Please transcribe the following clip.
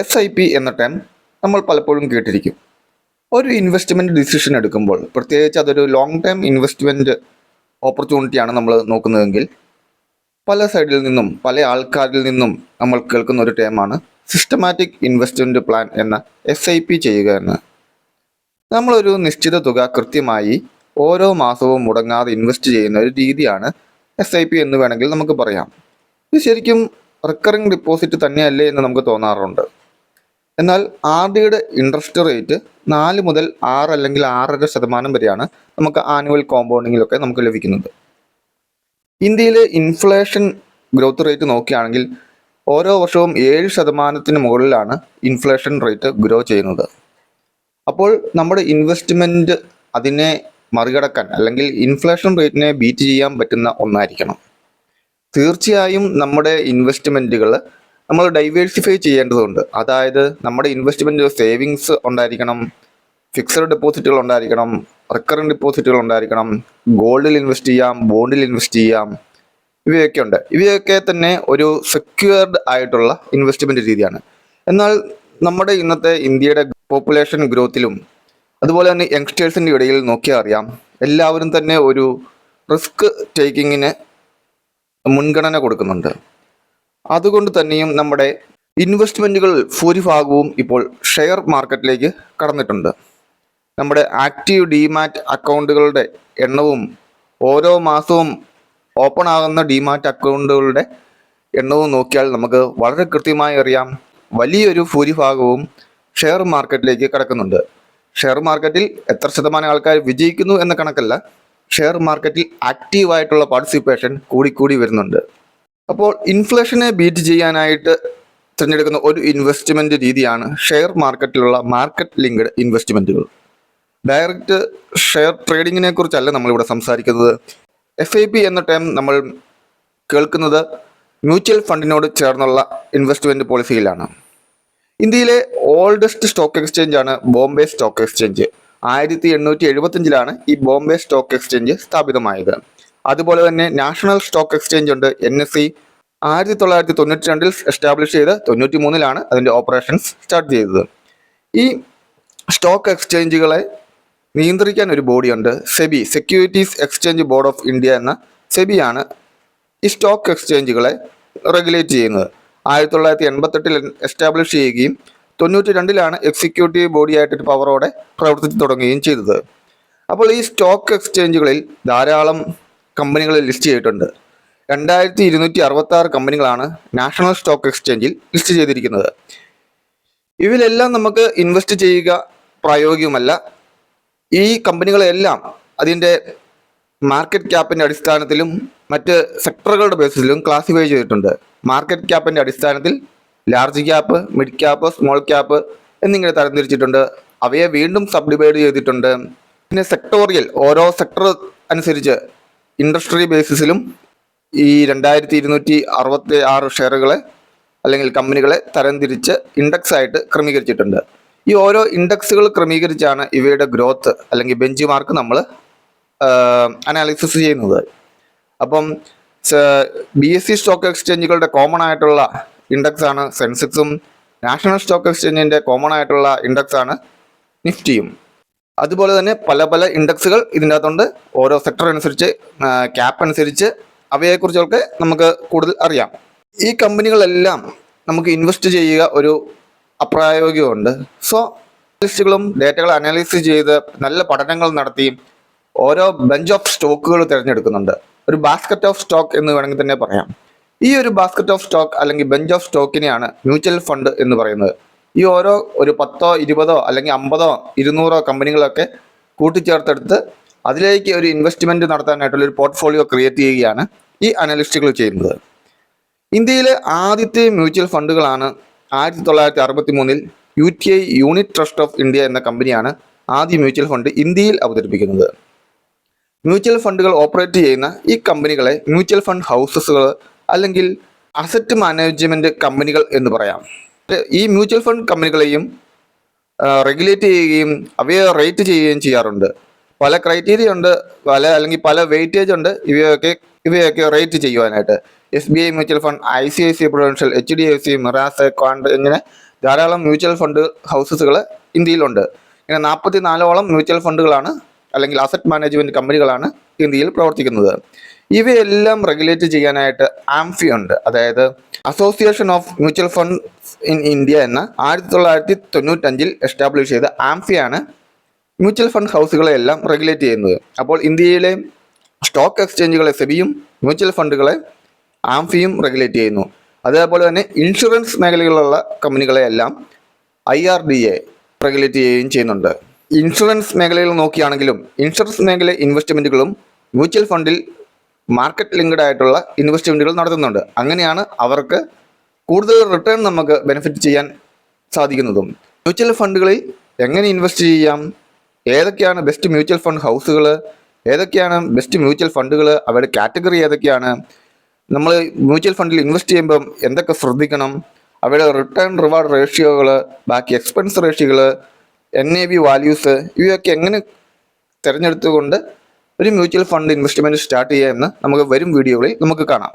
SIP എന്ന term നമ്മൾ പലപ്പോഴും കേട്ടിരിക്കും. ഒരു ഇൻവെസ്റ്റ്മെൻറ്റ് ഡിസിഷൻ എടുക്കുമ്പോൾ, പ്രത്യേകിച്ച് അതൊരു ലോങ് ടേം ഇൻവെസ്റ്റ്മെൻറ്റ് ഓപ്പർച്യൂണിറ്റിയാണ് നമ്മൾ നോക്കുന്നതെങ്കിൽ, പല സൈഡിൽ നിന്നും പല ആൾക്കാരിൽ നിന്നും നമ്മൾ കേൾക്കുന്ന ഒരു ടേമാണ് സിസ്റ്റമാറ്റിക് ഇൻവെസ്റ്റ്മെൻറ്റ് പ്ലാൻ എന്ന SIP ചെയ്യുക എന്ന്. നമ്മളൊരു നിശ്ചിത തുക കൃത്യമായി ഓരോ മാസവും മുടങ്ങാതെ ഇൻവെസ്റ്റ് ചെയ്യുന്ന ഒരു രീതിയാണ് SIP എന്ന് വേണമെങ്കിൽ നമുക്ക് പറയാം. ഇത് ശരിക്കും റിക്കറിംഗ് ഡിപ്പോസിറ്റ് തന്നെയല്ലേ എന്ന് നമുക്ക് തോന്നാറുണ്ട്. എന്നാൽ RDയുടെ ഇൻട്രസ്റ്റ് റേറ്റ് 4 മുതൽ 6 അല്ലെങ്കിൽ 6.5% വരെയാണ് നമുക്ക് ആനുവൽ കോമ്പൗണ്ടിങ്ങിലൊക്കെ നമുക്ക് ലഭിക്കുന്നത്. ഇന്ത്യയിലെ ഇൻഫ്ലേഷൻ ഗ്രോത്ത് റേറ്റ് നോക്കുകയാണെങ്കിൽ ഓരോ വർഷവും 7% മുകളിലാണ് ഇൻഫ്ലേഷൻ റേറ്റ് ഗ്രോ ചെയ്യുന്നത്. അപ്പോൾ നമ്മുടെ ഇൻവെസ്റ്റ്മെൻറ്റ് അതിനെ മറികടക്കാൻ അല്ലെങ്കിൽ ഇൻഫ്ലേഷൻ റേറ്റിനെ ബീറ്റ് ചെയ്യാൻ പറ്റുന്ന ഒന്നായിരിക്കണം. തീർച്ചയായും നമ്മുടെ ഇൻവെസ്റ്റ്മെൻറ്റുകൾ നമ്മൾ ഡൈവേഴ്സിഫൈ ചെയ്യേണ്ടതുണ്ട്. അതായത് നമ്മുടെ ഇൻവെസ്റ്റ്മെൻറ്റ് സേവിങ്സ് ഉണ്ടായിരിക്കണം, ഫിക്സഡ് ഡെപ്പോസിറ്റുകൾ ഉണ്ടായിരിക്കണം, റിക്കറിംഗ് ഡെപ്പോസിറ്റുകൾ ഉണ്ടായിരിക്കണം, ഗോൾഡിൽ ഇൻവെസ്റ്റ് ചെയ്യാം, ബോണ്ടിൽ ഇൻവെസ്റ്റ് ചെയ്യാം, ഇവയൊക്കെ ഉണ്ട്. ഇവയൊക്കെ തന്നെ ഒരു സെക്യൂർഡ് ആയിട്ടുള്ള ഇൻവെസ്റ്റ്മെൻറ്റ് രീതിയാണ്. എന്നാൽ നമ്മുടെ ഇന്നത്തെ ഇന്ത്യയുടെ പോപ്പുലേഷൻ ഗ്രോത്തിലും അതുപോലെ തന്നെ യങ്സ്റ്റേഴ്സിൻ്റെ ഇടയിൽ നോക്കിയാൽ അറിയാം, എല്ലാവരും തന്നെ ഒരു റിസ്ക് ടേക്കിങ്ങിന് മുൻഗണന കൊടുക്കുന്നുണ്ട്. അതുകൊണ്ട് തന്നെയും നമ്മുടെ ഇൻവെസ്റ്റ്മെൻറ്റുകൾ ഭൂരിഭാഗവും ഇപ്പോൾ ഷെയർ മാർക്കറ്റിലേക്ക് കടന്നിട്ടുണ്ട്. നമ്മുടെ ആക്റ്റീവ് ഡിമാറ്റ് അക്കൗണ്ടുകളുടെ എണ്ണവും ഓരോ മാസവും ഓപ്പൺ ആകുന്ന ഡിമാറ്റ് അക്കൗണ്ടുകളുടെ എണ്ണവും നോക്കിയാൽ നമുക്ക് വളരെ കൃത്യമായി അറിയാം, വലിയൊരു ഭൂരിഭാഗവും ഷെയർ മാർക്കറ്റിലേക്ക് കടക്കുന്നുണ്ട്. ഷെയർ മാർക്കറ്റിൽ എത്ര ശതമാനം ആൾക്കാർ വിജയിക്കുന്നു എന്ന കണക്കല്ല, ഷെയർ മാർക്കറ്റിൽ ആക്റ്റീവായിട്ടുള്ള പാർട്ടിസിപ്പേഷൻ കൂടിക്കൂടി വരുന്നുണ്ട്. അപ്പോൾ ഇൻഫ്ലേഷനെ ബീറ്റ് ചെയ്യാനായിട്ട് തിരഞ്ഞെടുക്കുന്ന ഒരു ഇൻവെസ്റ്റ്മെൻറ്റ് രീതിയാണ് ഷെയർ മാർക്കറ്റിലുള്ള മാർക്കറ്റ് ലിങ്ക്ഡ് ഇൻവെസ്റ്റ്മെൻറ്റുകൾ. ഡയറക്റ്റ് ഷെയർ ട്രേഡിങ്ങിനെ കുറിച്ചല്ല നമ്മളിവിടെ സംസാരിക്കുന്നത്. SIP എന്ന ടേം നമ്മൾ കേൾക്കുന്നത് മ്യൂച്വൽ ഫണ്ടിനോട് ചേർന്നുള്ള ഇൻവെസ്റ്റ്മെൻറ്റ് പോളിസിയിലാണ്. ഇന്ത്യയിലെ ഓൾഡസ്റ്റ് സ്റ്റോക്ക് എക്സ്ചേഞ്ചാണ് ബോംബെ സ്റ്റോക്ക് എക്സ്ചേഞ്ച്. 1875 ഈ ബോംബെ സ്റ്റോക്ക് എക്സ്ചേഞ്ച് സ്ഥാപിതമായത്. അതുപോലെ തന്നെ നാഷണൽ സ്റ്റോക്ക് എക്സ്ചേഞ്ച് ഉണ്ട്, NSE. 1992 എസ്റ്റാബ്ലിഷ് ചെയ്ത് 93 അതിൻ്റെ ഓപ്പറേഷൻസ് സ്റ്റാർട്ട് ചെയ്തത്. ഈ സ്റ്റോക്ക് എക്സ്ചേഞ്ചുകളെ നിയന്ത്രിക്കാൻ ഒരു ബോഡിയുണ്ട്, SEBI, securities exchange board of India എന്ന SEBIയാണ് ഈ സ്റ്റോക്ക് എക്സ്ചേഞ്ചുകളെ റെഗുലേറ്റ് ചെയ്യുന്നത്. 1988 എസ്റ്റാബ്ലിഷ് ചെയ്യുകയും 92 എക്സിക്യൂട്ടീവ് ബോഡിയായിട്ടൊരു പവറോടെ പ്രവർത്തിച്ചു തുടങ്ങുകയും ചെയ്തത്. അപ്പോൾ ഈ സ്റ്റോക്ക് എക്സ്ചേഞ്ചുകളിൽ ധാരാളം കമ്പനികൾ ലിസ്റ്റ് ചെയ്തിട്ടുണ്ട്. 2266 കമ്പനികളാണ് നാഷണൽ സ്റ്റോക്ക് എക്സ്ചേഞ്ചിൽ ലിസ്റ്റ് ചെയ്തിരിക്കുന്നത്. ഇവയിലെല്ലാം നമുക്ക് ഇൻവെസ്റ്റ് ചെയ്യുക പ്രായോഗികമല്ല. ഈ കമ്പനികളെല്ലാം അതിൻ്റെ മാർക്കറ്റ് ക്യാപ്പിൻ്റെ അടിസ്ഥാനത്തിലും മറ്റ് സെക്ടറുകളുടെ ബേസിസിലും ക്ലാസിഫൈ ചെയ്തിട്ടുണ്ട്. മാർക്കറ്റ് ക്യാപ്പിൻ്റെ അടിസ്ഥാനത്തിൽ large cap, mid cap, small cap എന്നിങ്ങനെ തരംതിരിച്ചിട്ടുണ്ട്. അവയെ വീണ്ടും സബ് ഡിവൈഡ് ചെയ്തിട്ടുണ്ട്. പിന്നെ സെക്ടോറിയൽ, ഓരോ സെക്ടർ അനുസരിച്ച് ഇൻഡസ്ട്രി ബേസിസിലും ഈ 2266 ഷെയറുകളെ അല്ലെങ്കിൽ കമ്പനികളെ തരംതിരിച്ച് ഇൻഡെക്സ് ആയിട്ട് ക്രമീകരിച്ചിട്ടുണ്ട്. ഈ ഓരോ ഇൻഡെക്സുകൾ ക്രമീകരിച്ചാണ് ഇവയുടെ ഗ്രോത്ത് അല്ലെങ്കിൽ ബെഞ്ച് മാർക്ക് നമ്മൾ അനാലിസിസ് ചെയ്യുന്നത്. അപ്പം BSE സ്റ്റോക്ക് എക്സ്ചേഞ്ചുകളുടെ കോമൺ ആയിട്ടുള്ള ഇൻഡെക്സ് ആണ് സെൻസെക്സും, നാഷണൽ സ്റ്റോക്ക് എക്സ്ചേഞ്ചിൻ്റെ കോമൺ ആയിട്ടുള്ള ഇൻഡെക്സ് ആണ് നിഫ്റ്റിയും. അതുപോലെ തന്നെ പല പല ഇൻഡെക്സുകൾ ഇതിൻ്റെ അകത്തുണ്ട്. ഓരോ സെക്ടർ അനുസരിച്ച്, ക്യാപ്പ് അനുസരിച്ച് അവയെക്കുറിച്ചൊക്കെ നമുക്ക് കൂടുതൽ അറിയാം. ഈ കമ്പനികളെല്ലാം നമുക്ക് ഇൻവെസ്റ്റ് ചെയ്യുക ഒരു അപ്രായോഗികമുണ്ട്. സോ ലിസ്റ്റുകളും ഡേറ്റകൾ അനാലിസിസ് ചെയ്ത് നല്ല പഠനങ്ങൾ നടത്തി ഓരോ ബെഞ്ച് ഓഫ് സ്റ്റോക്കുകൾ തിരഞ്ഞെടുക്കുന്നുണ്ട്. ഒരു ബാസ്ക്കറ്റ് ഓഫ് സ്റ്റോക്ക് എന്ന് വേണമെങ്കിൽ തന്നെ പറയാം. ഈ ഒരു ബാസ്ക്കറ്റ് ഓഫ് സ്റ്റോക്ക് അല്ലെങ്കിൽ ബെഞ്ച് ഓഫ് സ്റ്റോക്കിനെയാണ് മ്യൂച്വൽ ഫണ്ട് എന്ന് പറയുന്നത്. ഈ ഓരോ ഒരു 10, 20 അല്ലെങ്കിൽ 50, 200 കമ്പനികളൊക്കെ കൂട്ടിച്ചേർത്തെടുത്ത് അതിലേക്ക് ഒരു ഇൻവെസ്റ്റ്മെൻറ്റ് നടത്താനായിട്ടുള്ള ഒരു പോർട്ട്ഫോളിയോ ക്രിയേറ്റ് ചെയ്യുകയാണ് ഈ അനലിസ്റ്റുകൾ ചെയ്യുന്നത്. ഇന്ത്യയിലെ ആദ്യത്തെ മ്യൂച്വൽ ഫണ്ടുകളാണ് 1963 UTI unit trust of India എന്ന കമ്പനിയാണ് ആദ്യ മ്യൂച്വൽ ഫണ്ട് ഇന്ത്യയിൽ അവതരിപ്പിക്കുന്നത്. മ്യൂച്വൽ ഫണ്ടുകൾ ഓപ്പറേറ്റ് ചെയ്യുന്ന ഈ കമ്പനികളെ മ്യൂച്വൽ ഫണ്ട് ഹൗസസുകൾ അല്ലെങ്കിൽ അസറ്റ് മാനേജ്മെൻറ്റ് കമ്പനികൾ എന്ന് പറയാം. ഈ മ്യൂച്വൽ ഫണ്ട് കമ്പനികളെയും റെഗുലേറ്റ് ചെയ്യുകയും അവയെ റേറ്റ് ചെയ്യുകയും ചെയ്യാറുണ്ട്. പല ക്രൈറ്റീരിയ ഉണ്ട്, പല വെയിറ്റേജ് ഉണ്ട് ഇവയൊക്കെ റേറ്റ് ചെയ്യുവാനായിട്ട്. SBI mutual fund, ICICI Prudential, HDFC, mirrors, Quant ഇങ്ങനെ ധാരാളം മ്യൂച്വൽ ഫണ്ട് ഹൗസസുകൾ ഇന്ത്യയിലുണ്ട്. ഇങ്ങനെ 44ഓളം മ്യൂച്വൽ ഫണ്ടുകളാണ് അല്ലെങ്കിൽ അസറ്റ് മാനേജ്മെൻറ്റ് കമ്പനികളാണ് ഇന്ത്യയിൽ പ്രവർത്തിക്കുന്നത്. ഇവയെല്ലാം റെഗുലേറ്റ് ചെയ്യാനായിട്ട് ആംഫി ഉണ്ട്, അതായത് association of mutual fund in India എന്ന 1995 എസ്റ്റാബ്ലിഷ് ചെയ്ത ആംഫിയാണ് മ്യൂച്വൽ ഫണ്ട് ഹൗസുകളെല്ലാം റെഗുലേറ്റ് ചെയ്യുന്നത്. അപ്പോൾ ഇന്ത്യയിലെ സ്റ്റോക്ക് എക്സ്ചേഞ്ചുകളെ സെബിയും മ്യൂച്വൽ ഫണ്ടുകളെ ആംഫിയും റെഗുലേറ്റ് ചെയ്യുന്നു. അതേപോലെ തന്നെ ഇൻഷുറൻസ് മേഖലയിലുള്ള കമ്പനികളെയെല്ലാം IRDA റെഗുലേറ്റ് ചെയ്യുകയും ചെയ്യുന്നുണ്ട്. ഇൻഷുറൻസ് മേഖലയിൽ നോക്കുകയാണെങ്കിലും ഇൻഷുറൻസ് മേഖല ഇൻവെസ്റ്റ്മെൻറ്റുകളും മ്യൂച്വൽ ഫണ്ടിൽ മാർക്കറ്റ് ലിങ്ക്ഡ് ആയിട്ടുള്ള ഇൻവെസ്റ്റ്മെൻറ്റുകൾ നടത്തുന്നുണ്ട്. അങ്ങനെയാണ് അവർക്ക് കൂടുതൽ റിട്ടേൺ നമുക്ക് ബെനിഫിറ്റ് ചെയ്യാൻ സാധിക്കുന്നതും. മ്യൂച്വൽ ഫണ്ടുകളിൽ എങ്ങനെ ഇൻവെസ്റ്റ് ചെയ്യാം, ഏതൊക്കെയാണ് ബെസ്റ്റ് മ്യൂച്വൽ ഫണ്ട് ഹൗസുകൾ, ഏതൊക്കെയാണ് ബെസ്റ്റ് മ്യൂച്വൽ ഫണ്ടുകൾ, അവയുടെ കാറ്റഗറി ഏതൊക്കെയാണ്, നമ്മൾ മ്യൂച്വൽ ഫണ്ടിൽ ഇൻവെസ്റ്റ് ചെയ്യുമ്പം എന്തൊക്കെ ശ്രദ്ധിക്കണം, അവയുടെ റിട്ടേൺ റിവാർഡ് റേഷ്യോകൾ, ബാക്കി എക്സ്പെൻസ് റേഷ്യോകൾ, NAV വാല്യൂസ്, ഇവയൊക്കെ എങ്ങനെ തിരഞ്ഞെടുത്തുകൊണ്ട് ഒരു മ്യൂച്വൽ ഫണ്ട് ഇൻവെസ്റ്റ്മെൻറ്റ് സ്റ്റാർട്ട് ചെയ്യാമെന്ന് നമുക്ക് വരും വീഡിയോകളിൽ നമുക്ക് കാണാം.